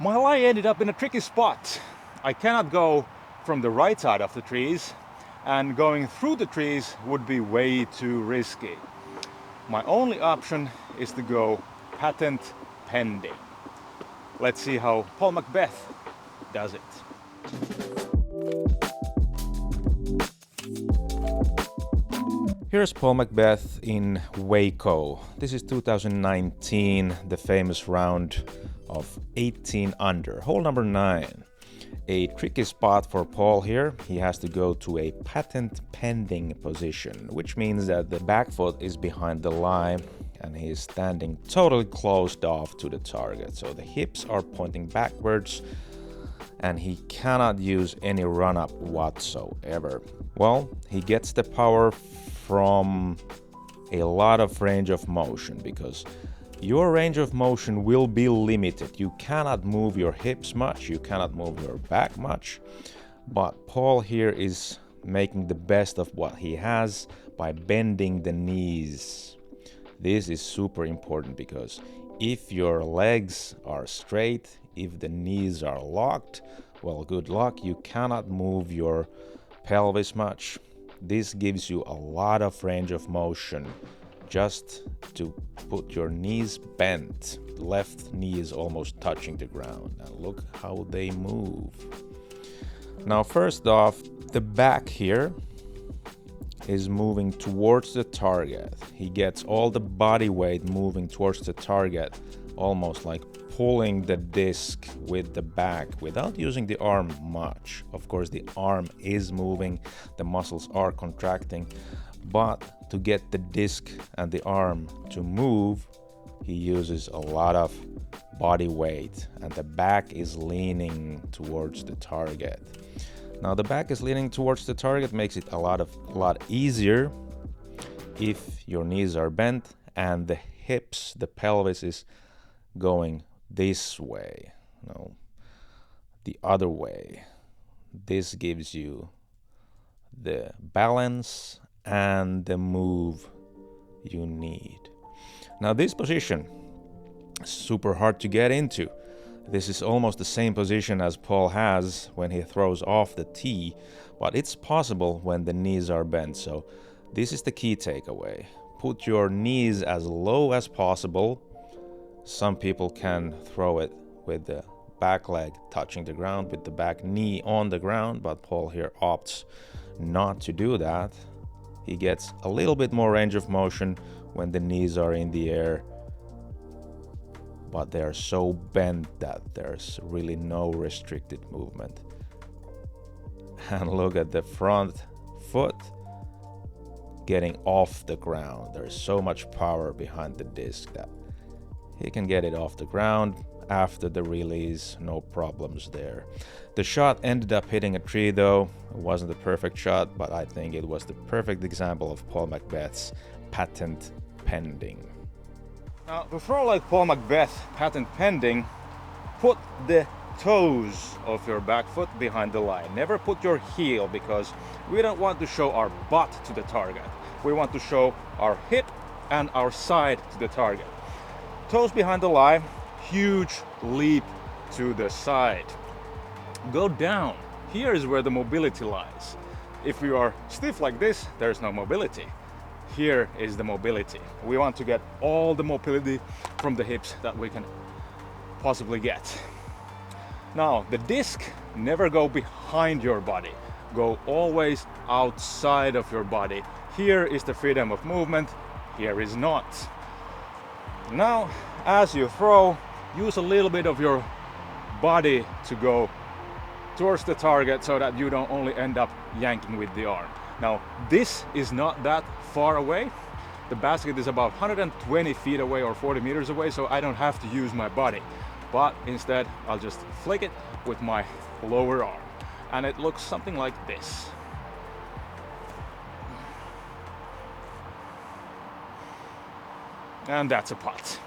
My lie ended up in a tricky spot. I cannot go from the right side of the trees, and going through the trees would be way too risky. My only option is to go patent pending. Let's see how Paul McBETH does it. Here's Paul McBETH in Waco. This is 2019, the famous round of 18 under, hole number 9. A tricky spot for Paul here. He has to go to a patent pending position, which means that the back foot is behind the lie and he is standing totally closed off to the target. So the hips are pointing backwards and he cannot use any run-up whatsoever. Well, he gets the power from a lot of range of motion, because your range of motion will be limited. You cannot move your hips much, you cannot move your back much, but Paul here is making the best of what he has by bending the knees. This is super important, because if your legs are straight, if the knees are locked, well, good luck, you cannot move your pelvis much. This gives you a lot of range of motion just to put your knees bent. The left knee is almost touching the ground. And look how they move. Now, first off, the back here is moving towards the target. He gets all the body weight moving towards the target, almost like pulling the disc with the back without using the arm much. Of course, the arm is moving, the muscles are contracting, but to get the disc and the arm to move, he uses a lot of body weight, and the back is leaning towards the target. Now, the back is leaning towards the target makes it a lot easier if your knees are bent and the hips, the pelvis is going this way, no, the other way. This gives you the balance and the move you need. Now, this position is super hard to get into. This is almost the same position as Paul has when he throws off the tee, but it's possible when the knees are bent. So this is the key takeaway. Put your knees as low as possible. Some people can throw it with the back leg touching the ground, with the back knee on the ground, but Paul here opts not to do that. He gets a little bit more range of motion when the knees are in the air, but they're so bent that there's really no restricted movement. And look at the front foot getting off the ground. There's so much power behind the disc that he can get it off the ground after the release, no problems there. The shot ended up hitting a tree though. It wasn't a perfect shot, but I think it was the perfect example of Paul McBETH's patent pending. Now, to throw like Paul McBETH patent pending, put the toes of your back foot behind the line. Never put your heel, because we don't want to show our butt to the target. We want to show our hip and our side to the target. Toes behind the line, huge leap to the side. Go down. Here is where the mobility lies. If you are stiff like this, there's no mobility. Here is the mobility. We want to get all the mobility from the hips that we can possibly get. Now, the disc, never go behind your body. Go always outside of your body. Here is the freedom of movement, here is not. Now, as you throw, use a little bit of your body to go towards the target so that you don't only end up yanking with the arm. Now, this is not that far away. The basket is about 120 feet away or 40 meters away, so I don't have to use my body. But instead, I'll just flick it with my lower arm. And it looks something like this. And that's a putt.